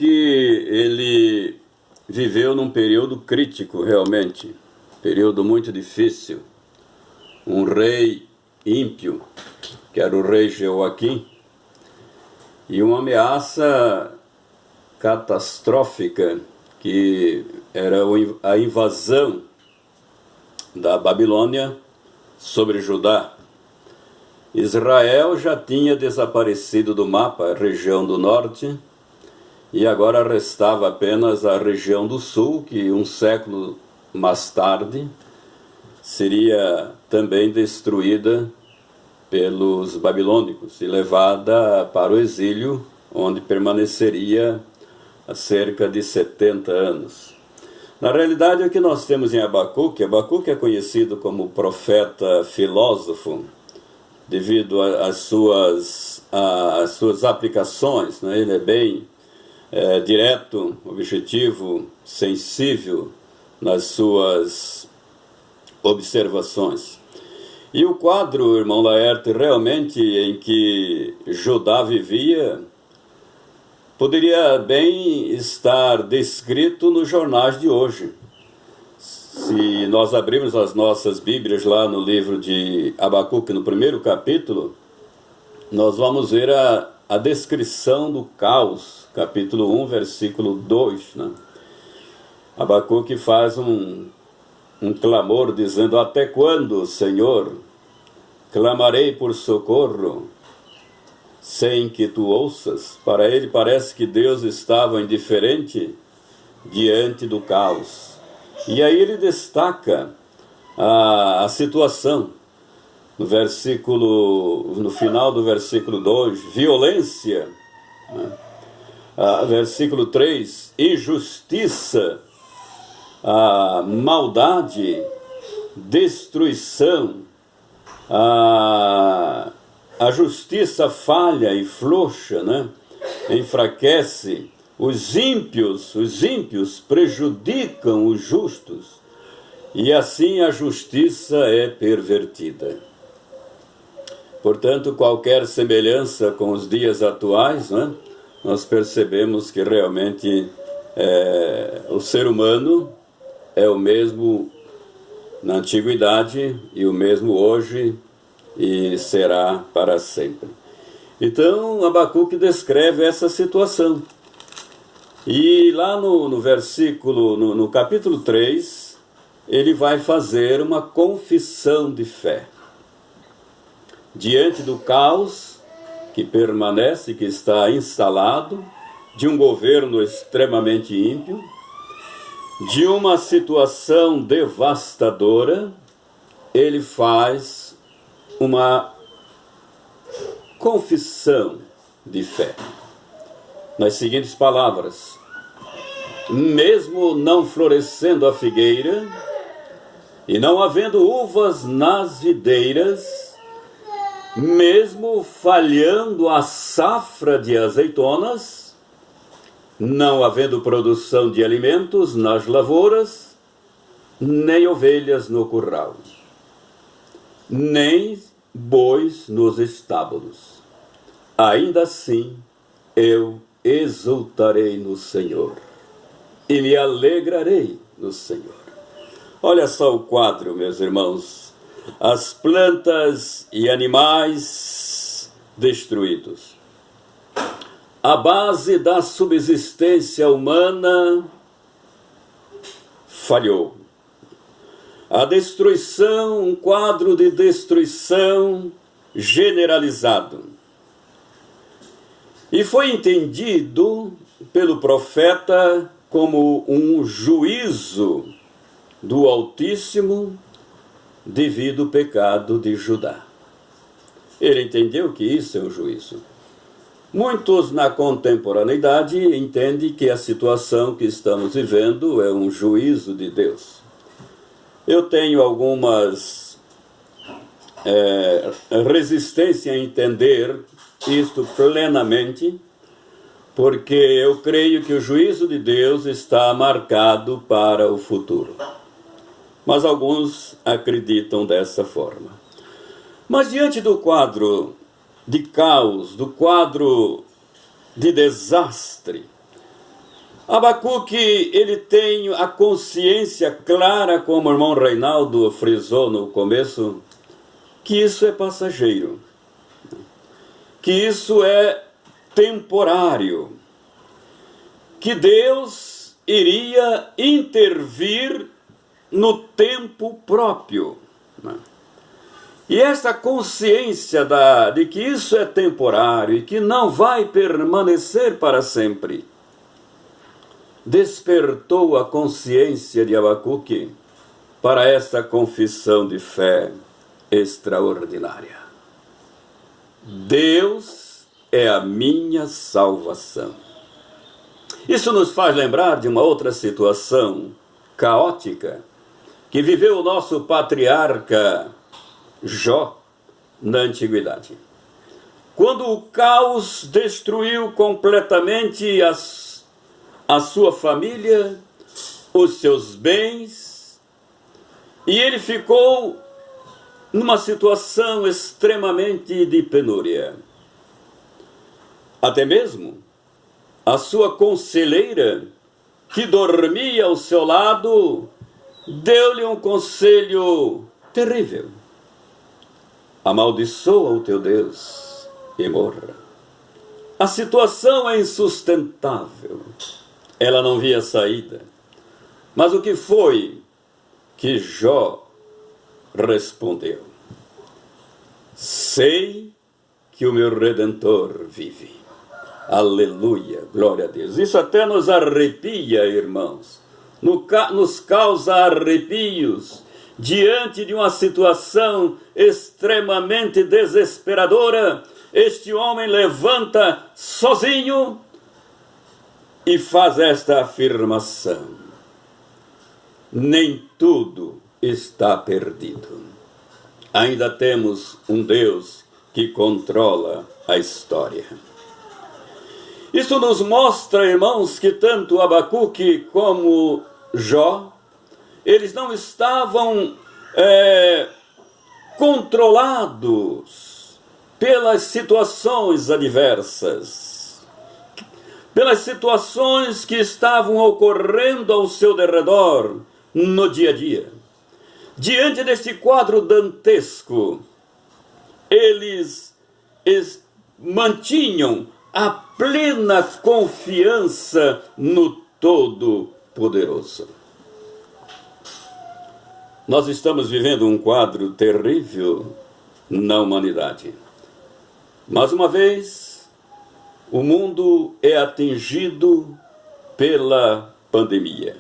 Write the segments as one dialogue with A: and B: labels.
A: Abacuque, ele viveu num período crítico, realmente, período muito difícil. Um rei ímpio, que era o rei Jeoaquim, e uma ameaça catastrófica, que era a invasão da Babilônia sobre Judá. Israel já tinha desaparecido do mapa, a região do norte, e agora restava apenas a região do sul, que um século mais tarde seria também destruída pelos babilônicos e levada para o exílio, onde permaneceria há cerca de 70 anos. Na realidade, o que nós temos em Abacuque é conhecido como profeta filósofo, devido às suas aplicações, né? Ele é bem direto, objetivo, sensível nas suas observações. E o quadro, irmão Laerte, realmente em que Judá vivia, poderia bem estar descrito nos jornais de hoje. Se nós abrirmos as nossas Bíblias lá no livro de Abacuque, no primeiro capítulo, nós vamos ver a descrição do caos, capítulo 1, versículo 2. Né? Abacuque faz um clamor dizendo: até quando, Senhor, clamarei por socorro sem que tu ouças? Para ele parece que Deus estava indiferente diante do caos. E aí ele destaca a situação no final do versículo 2, violência, né? Versículo 3, injustiça, maldade, destruição, a justiça falha e frouxa, né? Enfraquece. Os ímpios prejudicam os justos, e assim a justiça é pervertida. Portanto, qualquer semelhança com os dias atuais, né, nós percebemos que realmente o ser humano é o mesmo na antiguidade e o mesmo hoje e será para sempre. Então, Abacuque descreve essa situação. E lá no capítulo 3, ele vai fazer uma confissão de fé. Diante do caos que permanece, que está instalado, de um governo extremamente ímpio, de uma situação devastadora, ele faz uma confissão de fé. Nas seguintes palavras: mesmo não florescendo a figueira, e não havendo uvas nas videiras, mesmo falhando a safra de azeitonas, não havendo produção de alimentos nas lavouras, nem ovelhas no curral, nem bois nos estábulos, ainda assim eu exultarei no Senhor e me alegrarei no Senhor. Olha só o quadro, meus irmãos. As plantas e animais destruídos. A base da subsistência humana falhou. A destruição, um quadro de destruição generalizado. E foi entendido pelo profeta como um juízo do Altíssimo devido ao pecado de Judá. Ele entendeu que isso é um juízo. Muitos na contemporaneidade entendem que a situação que estamos vivendo é um juízo de Deus. Eu tenho algumas resistência a entender isto plenamente, porque eu creio que o juízo de Deus está marcado para o futuro. Mas alguns acreditam dessa forma. Mas diante do quadro de caos, do quadro de desastre, Abacuque, ele tem a consciência clara, como o irmão Reinaldo frisou no começo, que isso é passageiro, que isso é temporário, que Deus iria intervir no tempo próprio. E essa consciência de que isso é temporário e que não vai permanecer para sempre, despertou a consciência de Abacuque para esta confissão de fé extraordinária. Deus é a minha salvação. Isso nos faz lembrar de uma outra situação caótica que viveu o nosso patriarca Jó na antiguidade. Quando o caos destruiu completamente a sua família, os seus bens, e ele ficou numa situação extremamente de penúria. Até mesmo a sua conselheira, que dormia ao seu lado, deu-lhe um conselho terrível: amaldiçoa o teu Deus e morra. A situação é insustentável. Ela não via saída. Mas o que foi que Jó respondeu? Sei que o meu Redentor vive. Aleluia, glória a Deus. Isso até nos arrepia, irmãos. Nos causa arrepios diante de uma situação extremamente desesperadora. Este homem levanta sozinho e faz esta afirmação: nem tudo está perdido. Ainda temos um Deus que controla a história. Isso nos mostra, irmãos, que tanto Abacuque como Jó, eles não estavam controlados pelas situações adversas, pelas situações que estavam ocorrendo ao seu derredor no dia a dia. Diante deste quadro dantesco, eles mantinham a plena confiança no Todo-Poderoso. Nós estamos vivendo um quadro terrível na humanidade. Mais uma vez, o mundo é atingido pela pandemia.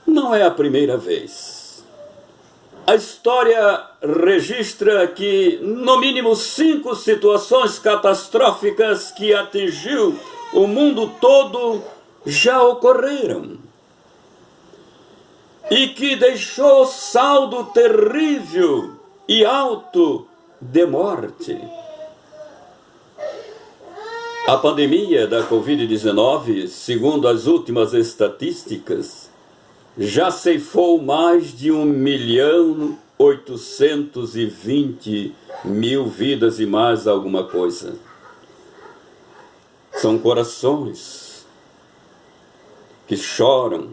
A: Não é a primeira vez. A história registra que, no mínimo, 5 situações catastróficas que atingiu o mundo todo já ocorreram. E que deixou saldo terrível e alto de morte. A pandemia da Covid-19, segundo as últimas estatísticas, já ceifou mais de 1.820.000 vidas e mais alguma coisa. São corações que choram,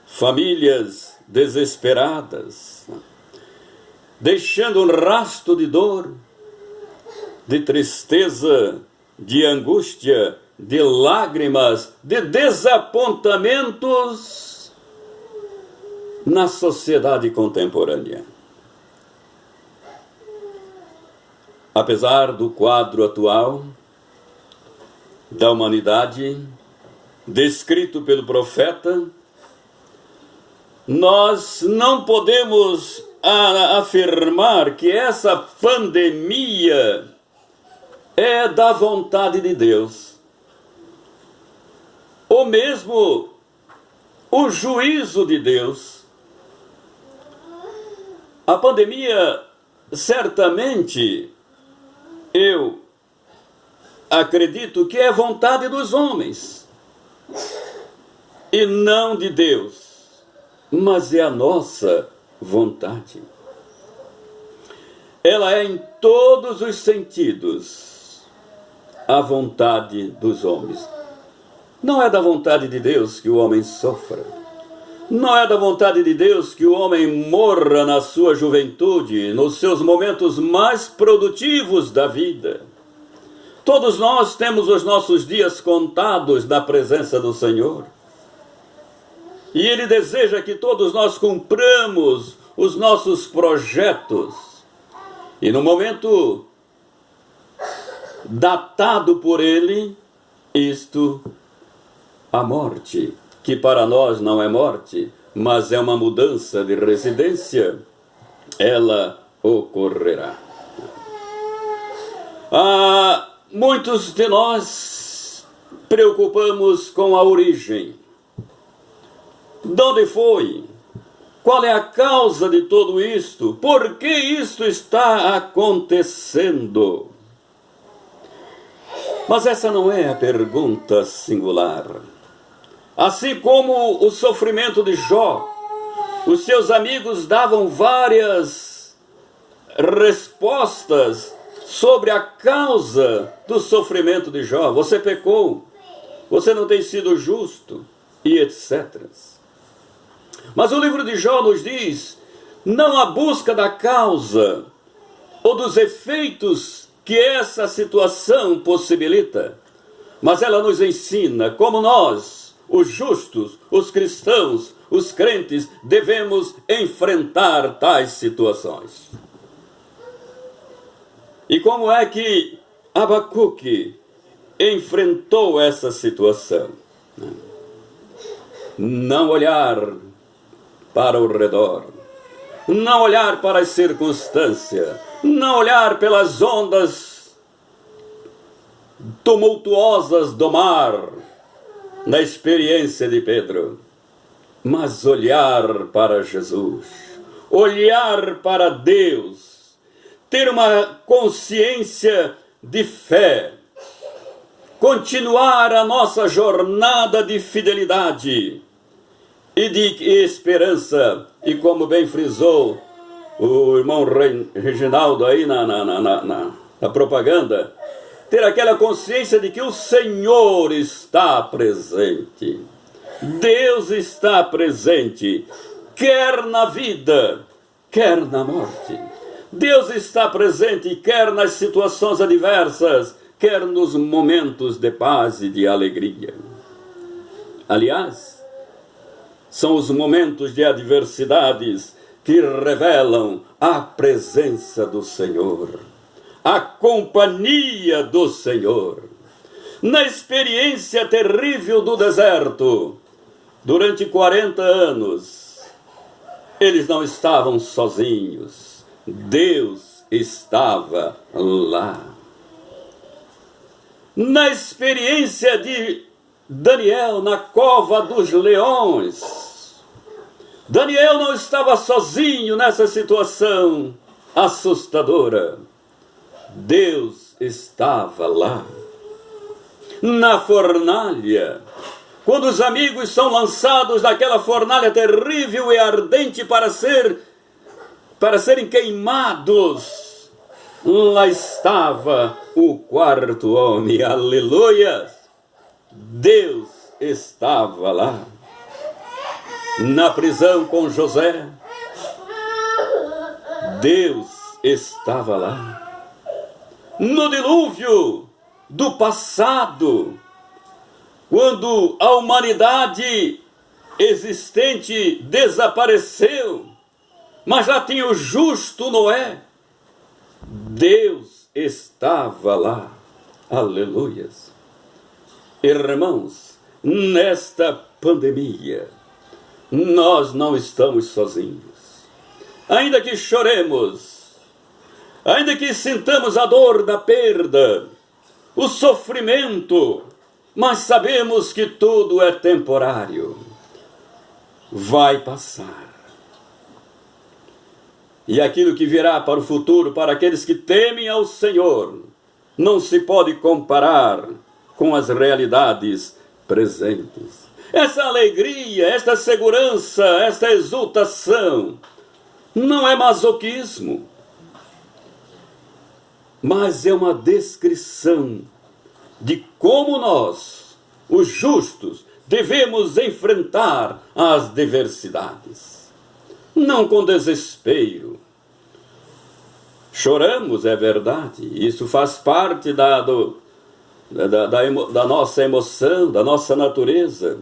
A: famílias desesperadas, deixando um rastro de dor, de tristeza, de angústia, de lágrimas, de desapontamentos na sociedade contemporânea. Apesar do quadro atual da humanidade, descrito pelo profeta, nós não podemos afirmar que essa pandemia é da vontade de Deus, ou mesmo o juízo de Deus. A pandemia, certamente, eu acredito que é vontade dos homens e não de Deus, mas é a nossa vontade. Ela é em todos os sentidos a vontade dos homens. Não é da vontade de Deus que o homem sofra. Não é da vontade de Deus que o homem morra na sua juventude, nos seus momentos mais produtivos da vida. Todos nós temos os nossos dias contados na presença do Senhor. E Ele deseja que todos nós cumpramos os nossos projetos. E no momento datado por Ele, isto, a morte, que para nós não é morte, mas é uma mudança de residência, ela ocorrerá. Muitos de nós preocupamos com a origem. De onde foi? Qual é a causa de tudo isto? Por que isto está acontecendo? Mas essa não é a pergunta singular. Assim como o sofrimento de Jó, os seus amigos davam várias respostas sobre a causa do sofrimento de Jó. Você pecou, você não tem sido justo, e etc. Mas o livro de Jó nos diz, não a busca da causa ou dos efeitos que essa situação possibilita, mas ela nos ensina como nós, os justos, os cristãos, os crentes, devemos enfrentar tais situações. E como é que Abacuque enfrentou essa situação? Não olhar para o redor, não olhar para as circunstâncias, não olhar pelas ondas tumultuosas do mar, na experiência de Pedro, mas olhar para Jesus, olhar para Deus, ter uma consciência de fé, continuar a nossa jornada de fidelidade e de esperança, e como bem frisou o irmão Reginaldo aí na propaganda, ter aquela consciência de que o Senhor está presente. Deus está presente, quer na vida, quer na morte. Deus está presente, quer nas situações adversas, quer nos momentos de paz e de alegria. Aliás, são os momentos de adversidades que revelam a presença do Senhor, a companhia do Senhor. Na experiência terrível do deserto, durante 40 anos, eles não estavam sozinhos. Deus estava lá. Na experiência de Daniel na cova dos leões, Daniel não estava sozinho nessa situação assustadora. Deus estava lá. Na fornalha, quando os amigos são lançados naquela fornalha terrível e ardente para serem queimados, lá estava o quarto homem. Aleluia! Deus estava lá. Na prisão com José, Deus estava lá. No dilúvio do passado, quando a humanidade existente desapareceu, mas já tinha o justo Noé, Deus estava lá. Aleluias. Irmãos, nesta pandemia, nós não estamos sozinhos. Ainda que choremos, ainda que sintamos a dor da perda, o sofrimento, mas sabemos que tudo é temporário. Vai passar. E aquilo que virá para o futuro, para aqueles que temem ao Senhor, não se pode comparar com as realidades presentes. Essa alegria, esta segurança, esta exultação, não é masoquismo, mas é uma descrição de como nós, os justos, devemos enfrentar as diversidades. Não com desespero. Choramos, é verdade, isso faz parte da nossa emoção, da nossa natureza.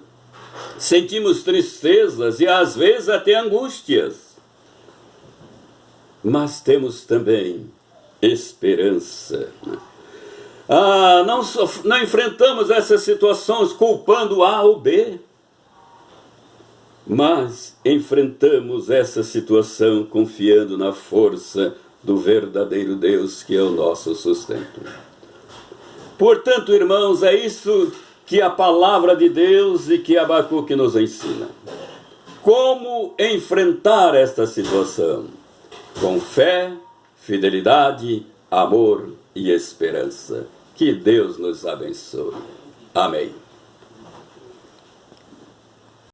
A: Sentimos tristezas e às vezes até angústias. Mas temos também esperança. Não enfrentamos essas situações culpando A ou B, mas enfrentamos essa situação confiando na força do verdadeiro Deus, que é o nosso sustento. Portanto, irmãos, é isso que a palavra de Deus e que Abacuque nos ensina. Como enfrentar esta situação? Com fé, fidelidade, amor e esperança. Que Deus nos abençoe. Amém.